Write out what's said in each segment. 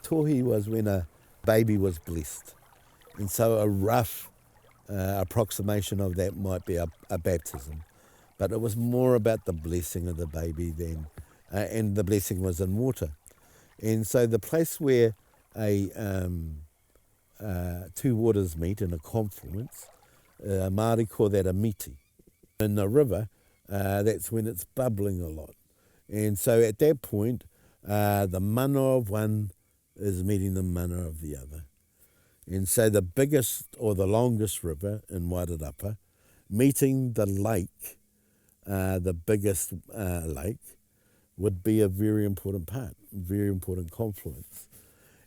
Tohi was when a baby was blessed. And so a rough approximation of that might be a baptism. But it was more about the blessing of the baby than, and the blessing was in water. And so the place where two waters meet in a confluence, Māori call that a miti. In the river, that's when it's bubbling a lot. And so at that point, the mana of one is meeting the mana of the other. And so the biggest or the longest river in Wairarapa, meeting the lake, the biggest lake, would be a very important part, very important confluence.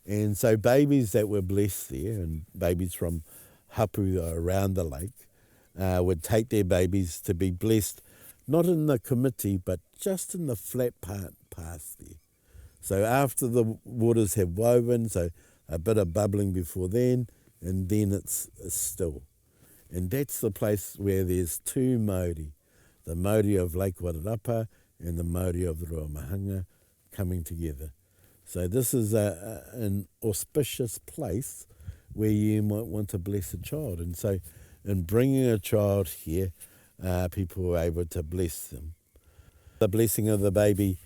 And so babies that were blessed there, and babies from hapu around the lake, would take their babies to be blessed, not in the committee, but just in the flat part past there. So after the waters have woven, so a bit of bubbling before then, and then it's still. And that's the place where there's two Māori, the Māori of Lake Wairarapa and the Māori of the Ruamāhanga coming together. So this is an auspicious place where you might want to bless a child. And so in bringing a child here, people were able to bless them. The blessing of the baby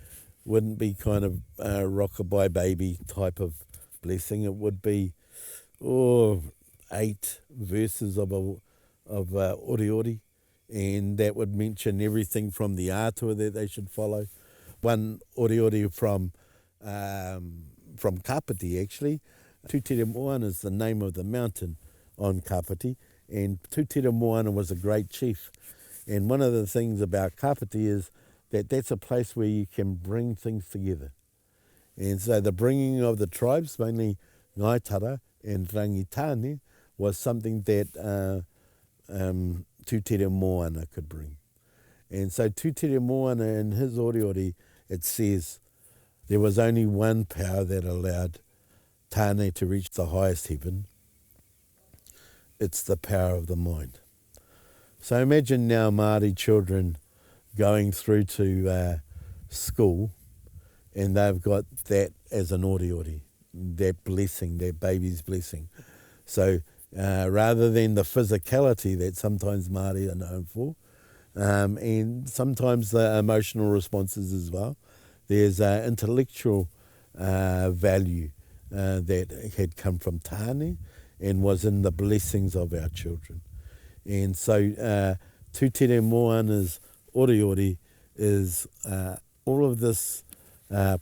wouldn't be kind of rockabye baby type of blessing. It would be 8 verses of oriori, and that would mention everything from the atua that they should follow. One oriori from Kapiti, actually. Tutere Moana is the name of the mountain on Kapiti, and Tutere Moana was a great chief. And one of the things about Kapiti is that that's a place where you can bring things together. And so the bringing of the tribes, mainly Ngaitara and Rangitane, was something that Tutere Moana could bring. And so Tutere Moana in his oriori, it says there was only one power that allowed Tāne to reach the highest heaven. It's the power of the mind. So imagine now Māori children going through to school, and they've got that as an oriori, that blessing, that baby's blessing. So rather than the physicality that sometimes Māori are known for, and sometimes the emotional responses as well, there's intellectual value that had come from Tāne and was in the blessings of our children. And so Tutere Moana's oriori is all of this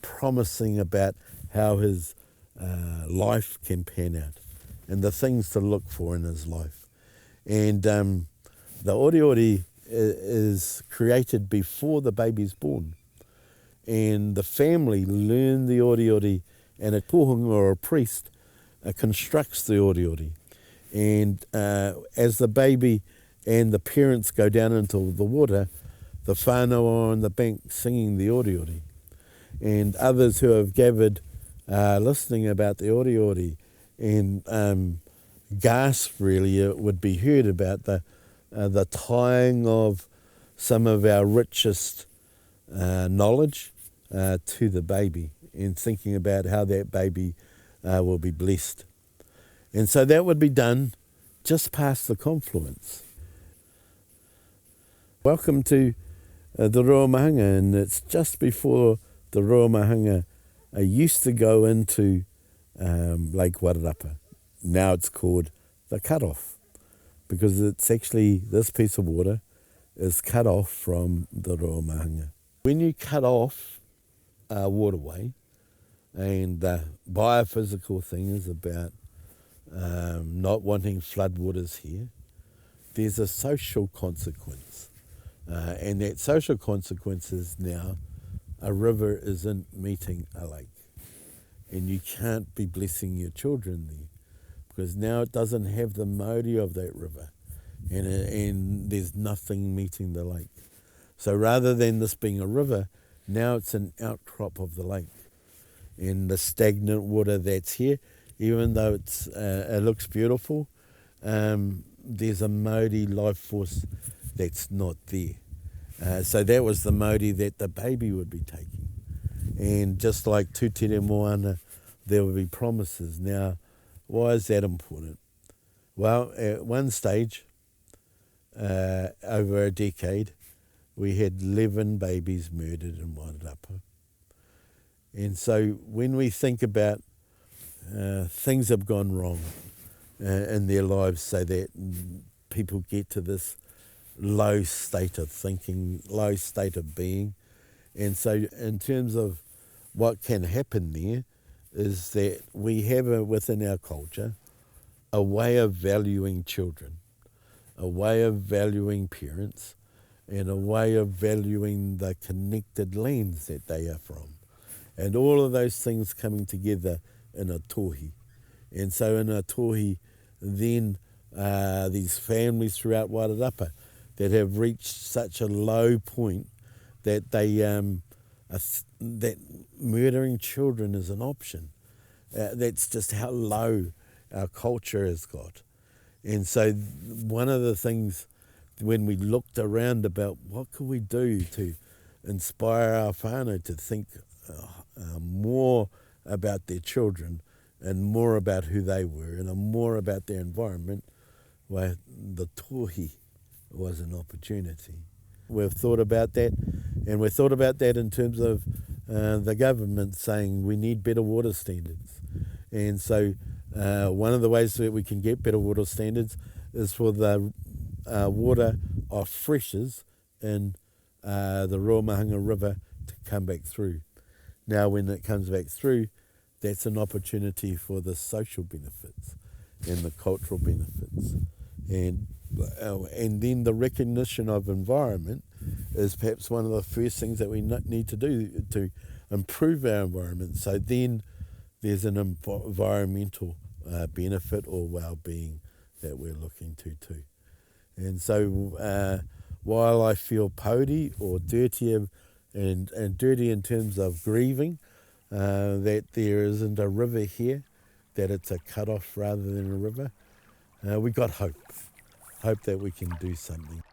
promising about how his life can pan out and the things to look for in his life. And the oriori is created before the baby's born. And the family learn the oriori, and a tohunga or a priest constructs the oriori. And as the baby and the parents go down into the water, the whānau are on the bank singing the oriori. And others who have gathered listening about the oriori and gasp really would be heard about the tying of some of our richest knowledge to the baby, and thinking about how that baby will be blessed. And so that would be done just past the confluence. Welcome to the Ruamāhanga, and it's just before the Ruamāhanga used to go into Lake Wairarapa. Now it's called the cut-off, because it's actually, this piece of water is cut off from the Ruamāhanga. When you cut off a waterway, and the biophysical thing is about not wanting floodwaters here, there's a social consequence. And that social consequence is now a river isn't meeting a lake. And you can't be blessing your children there, because now it doesn't have the Māori of that river, and there's nothing meeting the lake. So rather than this being a river, now it's an outcrop of the lake. And the stagnant water that's here, even though it looks beautiful, there's a Māori life force that's not there. So that was the Māori that the baby would be taking. And just like Tutere Moana there will be promises. Now, why is that important? Well, at one stage, over a decade, we had 11 babies murdered in Wairarapa. And so when we think about things have gone wrong in their lives so that people get to this low state of thinking, low state of being. And so in terms of what can happen there is that we have within our culture a way of valuing children, a way of valuing parents, and a way of valuing the connected lands that they are from. And all of those things coming together in a tohi. And so in a tohi, then these families throughout Wairarapa that have reached such a low point that they that murdering children is an option. That's just how low our culture has got. And so one of the things when we looked around about what could we do to inspire our whānau to think more about their children and more about who they were and more about their environment, well, the tohi was an opportunity. We've thought about that, and we've thought about that in terms of the government saying we need better water standards. And so one of the ways that we can get better water standards is for the water off freshers in the Ruamāhanga River to come back through. Now when it comes back through, that's an opportunity for the social benefits and the cultural benefits. And then the recognition of environment is perhaps one of the first things that we need to do to improve our environment. So then there's an environmental benefit or well-being that we're looking to too. And so while I feel pouty or dirty and dirty in terms of grieving, that there isn't a river here, that it's a cut-off rather than a river, we got hope that we can do something.